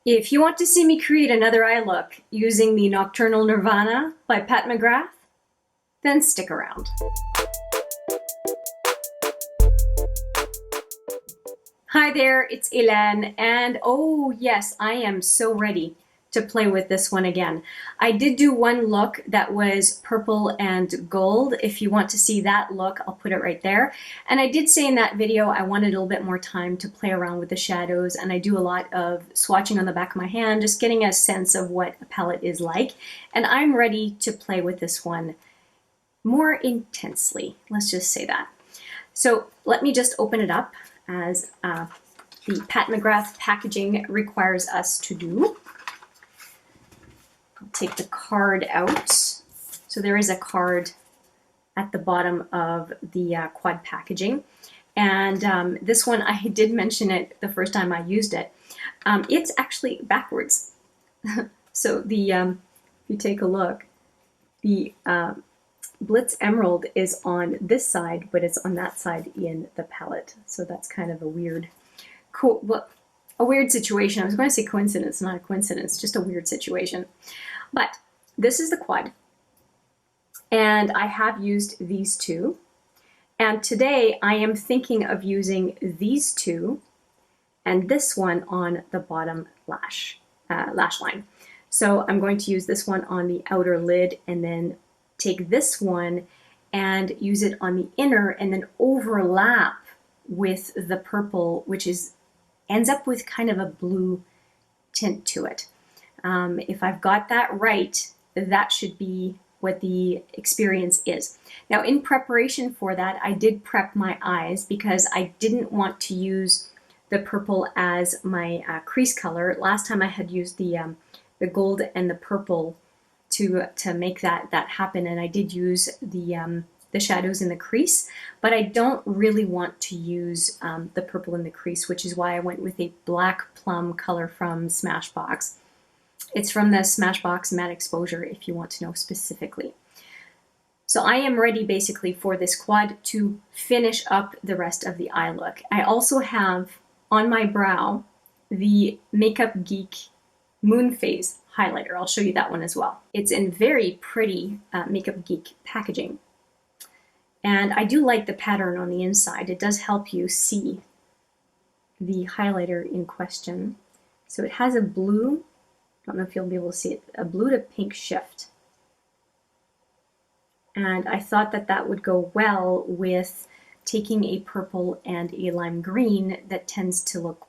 If you want to see me create another eye look using the Nocturnal Nirvana by Pat McGrath, then stick around. Hi there, it's Hélène, and oh yes, I am so ready to play with this one again. I did do one look that was purple and gold. If you want to see that look, I'll put it right there. And I did say in that video I wanted a little bit more time to play around with the shadows, and I do a lot of swatching on the back of my hand, just getting a sense of what a palette is like. And I'm ready to play with this one more intensely, let's just say that. So let me just open it up as the Pat McGrath packaging requires us to do. I'll take the card out. So there is a card at the bottom of the quad packaging. And this one, I did mention it the first time I used it. It's actually backwards. So the if you take a look, the Blitz Emerald is on this side, but it's on that side in the palette. So that's kind of a weird, a weird situation. I was going to say coincidence, not a coincidence, just a weird situation. But this is the quad, and I have used these two. And today I am thinking of using these two and this one on the bottom lash line. So I'm going to use this one on the outer lid and then take this one and use it on the inner and then overlap with the purple, which ends up with kind of a blue tint to it. If I've got that right, that should be what the experience is. Now, in preparation for that, I did prep my eyes because I didn't want to use the purple as my crease color. Last time I had used the gold and the purple to make that happen, and I did use the shadows in the crease, but I don't really want to use the purple in the crease, which is why I went with a black plum color from Smashbox. It's from the Smashbox Matte Exposure, if you want to know specifically. So I am ready basically for this quad to finish up the rest of the eye look. I also have on my brow the Makeup Geek Moon Phase highlighter. I'll show you that one as well. It's in very pretty Makeup Geek packaging. And I do like the pattern on the inside. It does help you see the highlighter in question. So it has a blue, I don't know if you'll be able to see it, a blue to pink shift. And I thought that that would go well with taking a purple and a lime green that tends to look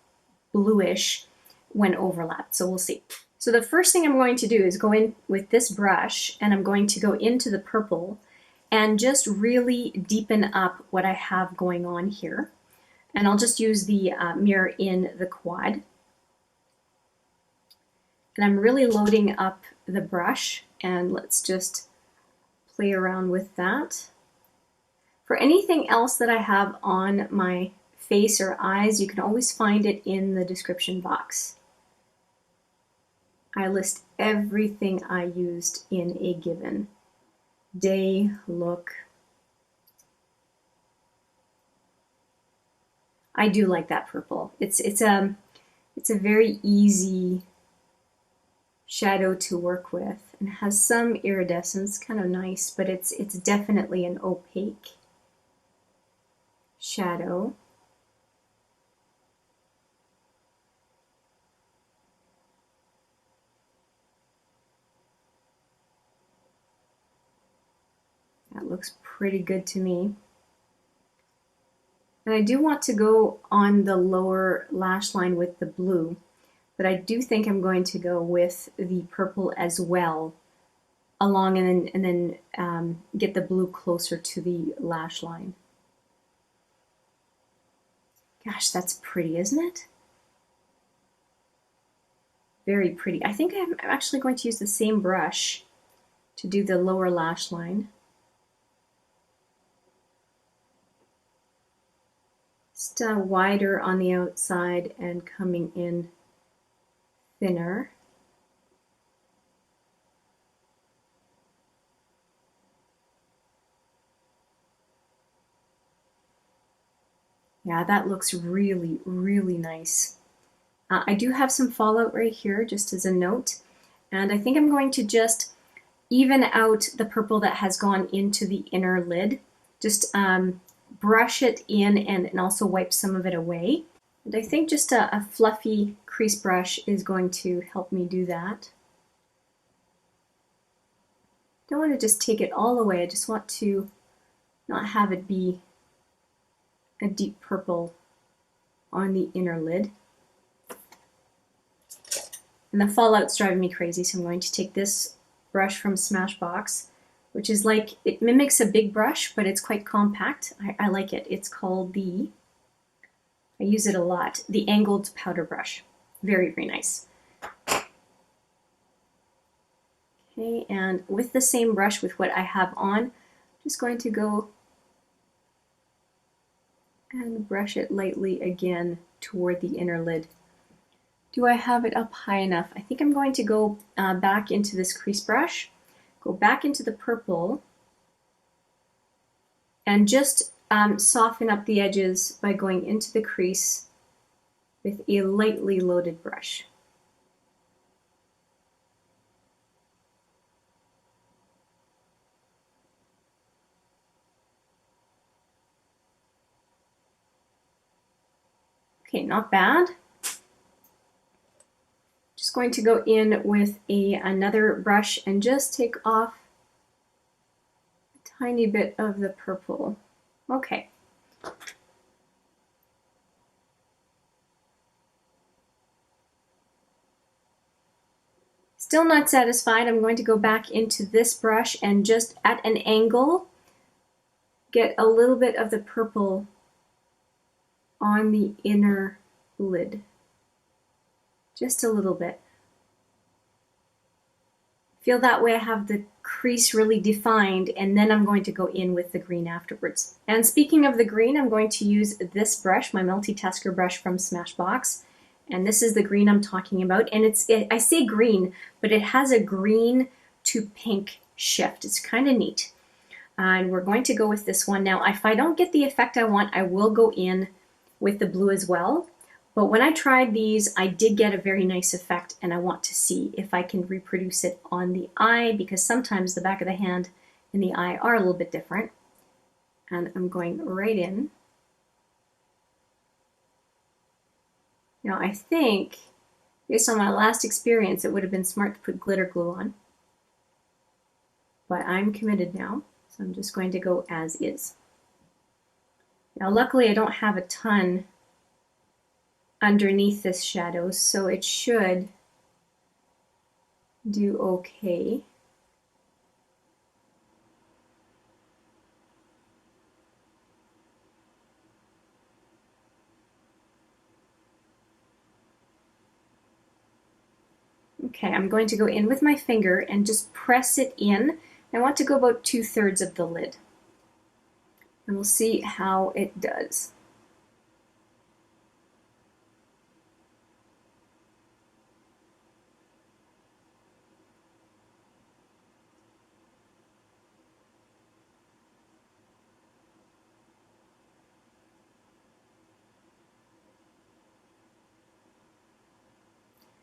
bluish when overlapped. So we'll see. So the first thing I'm going to do is go in with this brush, and I'm going to go into the purple and just really deepen up what I have going on here. And I'll just use the mirror in the quad. And I'm really loading up the brush, and let's just play around with that. For anything else that I have on my face or eyes, you can always find it in the description box. I list everything I used in a given day look. I do like that purple. It's a very easy shadow to work with and has some iridescence, kind of nice, but it's definitely an opaque shadow. That looks pretty good to me. And I do want to go on the lower lash line with the blue, but I do think I'm going to go with the purple as well along, and then get the blue closer to the lash line. Gosh, that's pretty, isn't it? Very pretty. I think I'm actually going to use the same brush to do the lower lash line. Just wider on the outside and coming in thinner. Yeah, that looks really, really nice. I do have some fallout right here, just as a note, and I think I'm going to just even out the purple that has gone into the inner lid. Just brush it in and also wipe some of it away. And I think just a fluffy crease brush is going to help me do that. Don't want to just take it all away, I just want to not have it be a deep purple on the inner lid. And the fallout's driving me crazy, so I'm going to take this brush from Smashbox, which is like, it mimics a big brush, but it's quite compact. I like it. It's called I use it a lot, the angled powder brush. Very, very nice. Okay, and with the same brush with what I have on, I'm just going to go and brush it lightly again toward the inner lid. Do I have it up high enough? I think I'm going to go back into this crease brush, go back into the purple, and just soften up the edges by going into the crease with a lightly loaded brush. Okay, not bad. Just going to go in with another brush and just take off a tiny bit of the purple. Okay. Still not satisfied. I'm going to go back into this brush and just at an angle get a little bit of the purple on the inner lid. Just a little bit. Feel that way I have the crease really defined, and then I'm going to go in with the green afterwards. And speaking of the green, I'm going to use this brush, my multitasker brush from Smashbox. And this is the green I'm talking about. And I say green, but it has a green to pink shift. It's kind of neat. And we're going to go with this one. Now, if I don't get the effect I want, I will go in with the blue as well. But when I tried these, I did get a very nice effect, and I want to see if I can reproduce it on the eye, because sometimes the back of the hand and the eye are a little bit different. And I'm going right in. Now I think, based on my last experience, it would have been smart to put glitter glue on. But I'm committed now, so I'm just going to go as is. Now luckily I don't have a ton underneath this shadow, so it should do okay. Okay, I'm going to go in with my finger and just press it in. I want to go about 2/3 of the lid. And we'll see how it does.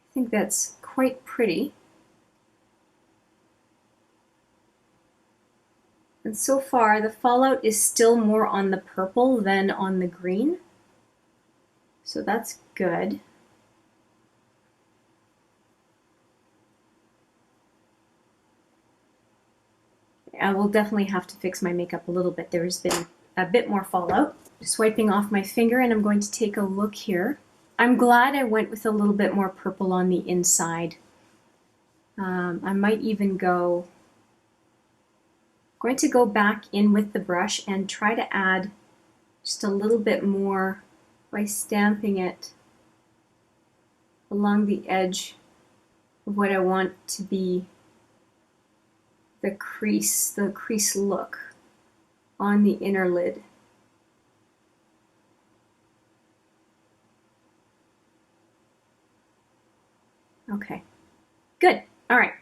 I think that's quite pretty. And so far, the fallout is still more on the purple than on the green. So that's good. I will definitely have to fix my makeup a little bit. There's been a bit more fallout. Just wiping off my finger, and I'm going to take a look here. I'm glad I went with a little bit more purple on the inside. I might even going to go back in with the brush and try to add just a little bit more by stamping it along the edge of what I want to be the crease look on the inner lid. Okay, good. All right.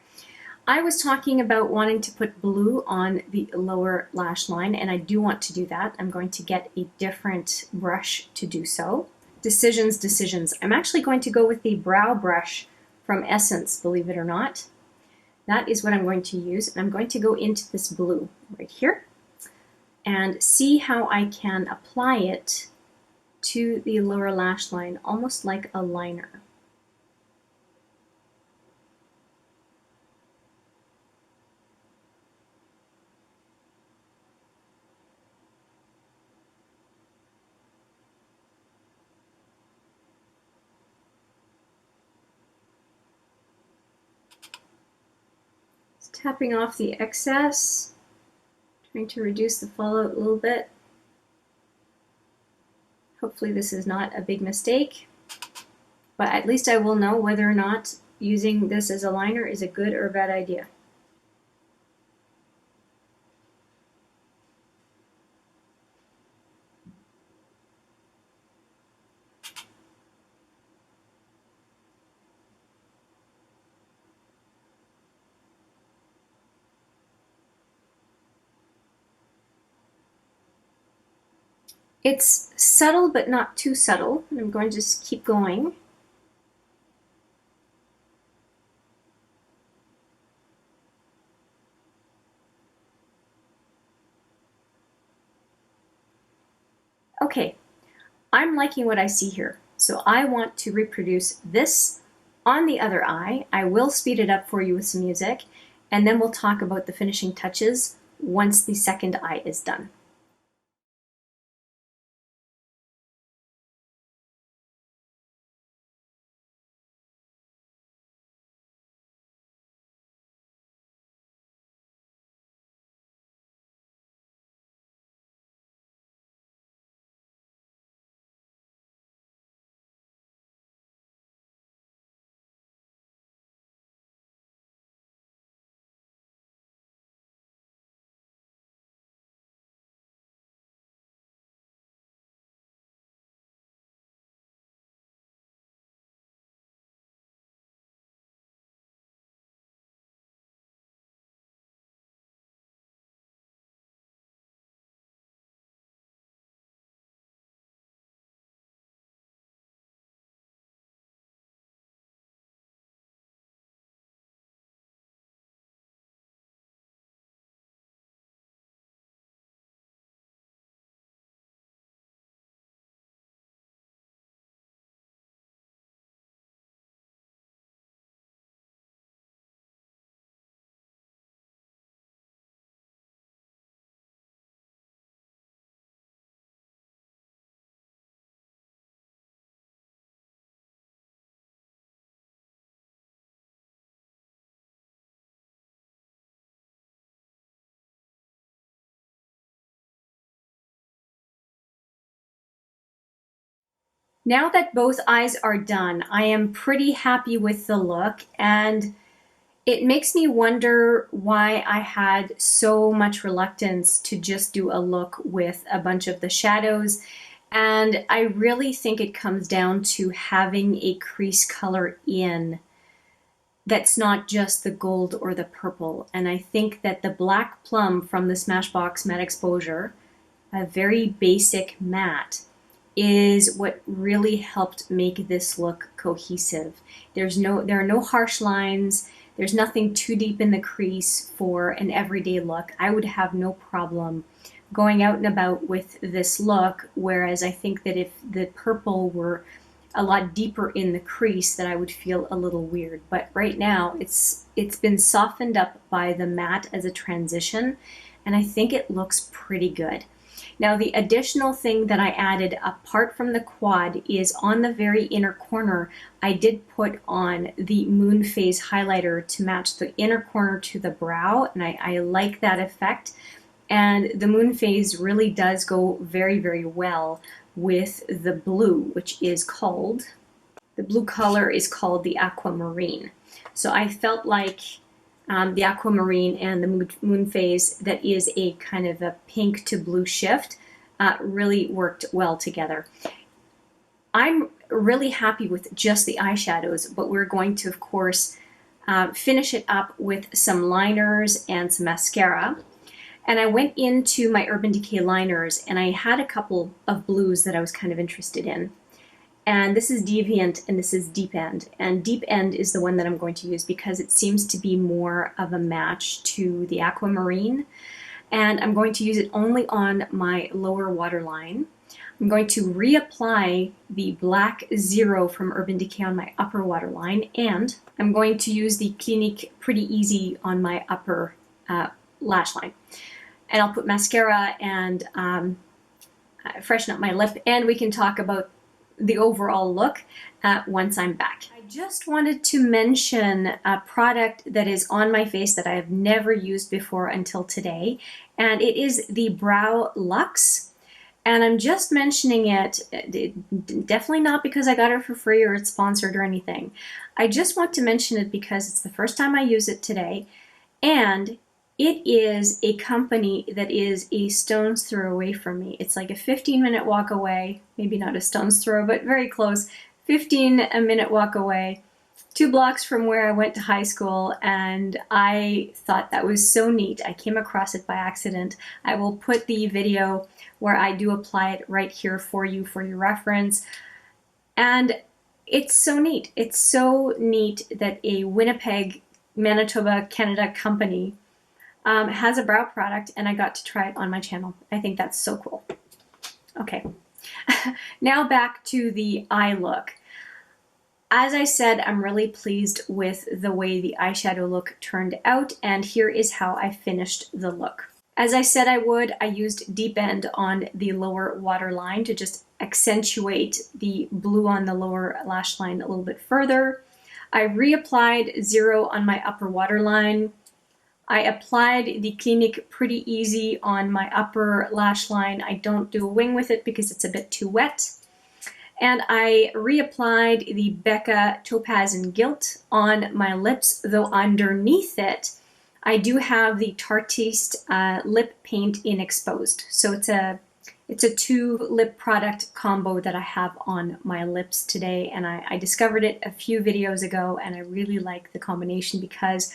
I was talking about wanting to put blue on the lower lash line, and I do want to do that. I'm going to get a different brush to do so. decisions. I'm actually going to go with the brow brush from Essence, believe it or not. That is what I'm going to use. And I'm going to go into this blue right here and see how I can apply it to the lower lash line, almost like a liner. Tapping off the excess, trying to reduce the fallout a little bit. Hopefully this is not a big mistake, but at least I will know whether or not using this as a liner is a good or a bad idea. It's subtle, but not too subtle. I'm going to just keep going. Okay, I'm liking what I see here. So I want to reproduce this on the other eye. I will speed it up for you with some music, and then we'll talk about the finishing touches once the second eye is done. Now that both eyes are done, I am pretty happy with the look, and it makes me wonder why I had so much reluctance to just do a look with a bunch of the shadows. And I really think it comes down to having a crease color in that's not just the gold or the purple. And I think that the black plum from the Smashbox Matte Exposure, a very basic matte, is what really helped make this look cohesive. There are no harsh lines. There's nothing too deep in the crease for an everyday look. I would have no problem going out and about with this look, whereas I think that if the purple were a lot deeper in the crease, that I would feel a little weird. But right now it's been softened up by the matte as a transition, and I think it looks pretty good. Now, the additional thing that I added apart from the quad is on the very inner corner, I did put on the Moon Phase highlighter to match the inner corner to the brow, and I like that effect. And the Moon Phase really does go very, very well with the blue, which is called, the blue color is called the Aquamarine. So I felt like the Aquamarine and the Moon Phase, that is a kind of a pink to blue shift, really worked well together. I'm really happy with just the eyeshadows, but we're going to, of course, finish it up with some liners and some mascara. And I went into my Urban Decay liners, and I had a couple of blues that I was kind of interested in. And this is Deviant and this is Deep End. And Deep End is the one that I'm going to use because it seems to be more of a match to the Aquamarine. And I'm going to use it only on my lower waterline. I'm going to reapply the Black Zero from Urban Decay on my upper waterline, and I'm going to use the Clinique Pretty Easy on my upper lash line. And I'll put mascara and freshen up my lip, and we can talk about the overall look once I'm back. I just wanted to mention a product that is on my face that I have never used before until today, and it is the browluxe. And I'm just mentioning it, definitely not because I got it for free or it's sponsored or anything. I just want to mention it because it's the first time I use it today, and it is a company that is a stone's throw away from me. It's like a 15-minute walk away, maybe not a stone's throw, but very close. 15-minute walk away, 2 blocks from where I went to high school, and I thought that was so neat. I came across it by accident. I will put the video where I do apply it right here for you for your reference. And it's so neat. It's so neat that a Winnipeg, Manitoba, Canada company has a brow product, and I got to try it on my channel. I think that's so cool. Okay, now back to the eye look. As I said, I'm really pleased with the way the eyeshadow look turned out, and here is how I finished the look. As I said I would, I used Deep End on the lower waterline to just accentuate the blue on the lower lash line a little bit further. I reapplied Zero on my upper waterline. I applied the Clinique Pretty Easy on my upper lash line. I don't do a wing with it because it's a bit too wet. And I reapplied the Becca Topaz and Gilt on my lips, though underneath it, I do have the Tartiste lip paint in Exposed. So it's a 2 lip product combo that I have on my lips today, and I discovered it a few videos ago, and I really like the combination because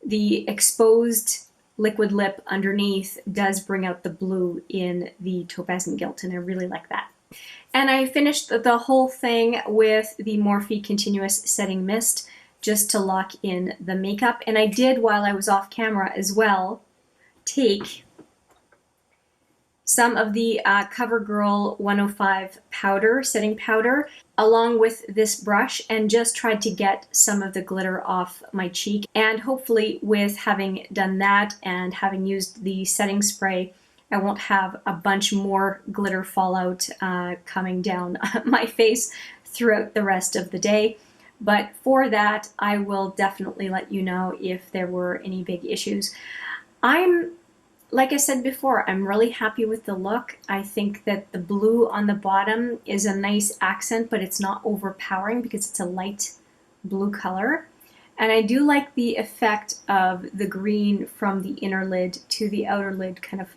the Exposed liquid lip underneath does bring out the blue in the Topaz and Gilt, and I really like that. And I finished the whole thing with the Morphe Continuous Setting Mist just to lock in the makeup. And I did, while I was off camera as well, take some of the CoverGirl 105 powder, setting powder, along with this brush, and just tried to get some of the glitter off my cheek. And hopefully with having done that and having used the setting spray, I won't have a bunch more glitter fallout coming down my face throughout the rest of the day. But for that, I will definitely let you know if there were any big issues. Like I said before, I'm really happy with the look. I think that the blue on the bottom is a nice accent, but it's not overpowering because it's a light blue color. And I do like the effect of the green from the inner lid to the outer lid kind of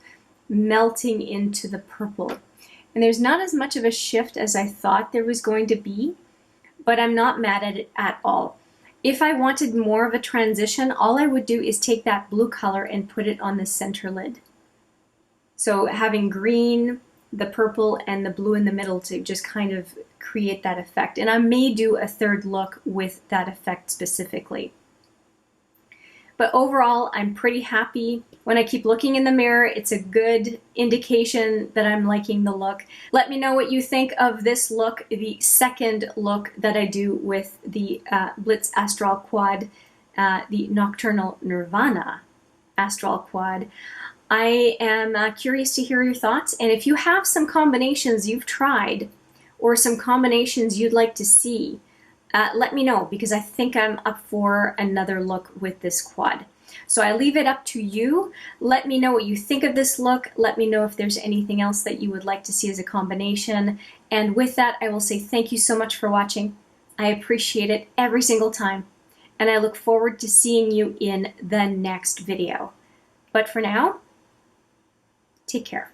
melting into the purple. And there's not as much of a shift as I thought there was going to be, but I'm not mad at it at all. If I wanted more of a transition, all I would do is take that blue color and put it on the center lid. So having green, the purple, and the blue in the middle to just kind of create that effect. And I may do a third look with that effect specifically. But overall, I'm pretty happy. When I keep looking in the mirror, it's a good indication that I'm liking the look. Let me know what you think of this look, the second look that I do with the Blitz Astral Quad, the Nocturnal Nirvana Astral Quad. I am curious to hear your thoughts, and if you have some combinations you've tried or some combinations you'd like to see, let me know, because I think I'm up for another look with this quad. So I leave it up to you. Let me know what you think of this look. Let me know if there's anything else that you would like to see as a combination. And with that, I will say thank you so much for watching. I appreciate it every single time. And I look forward to seeing you in the next video. But for now, take care.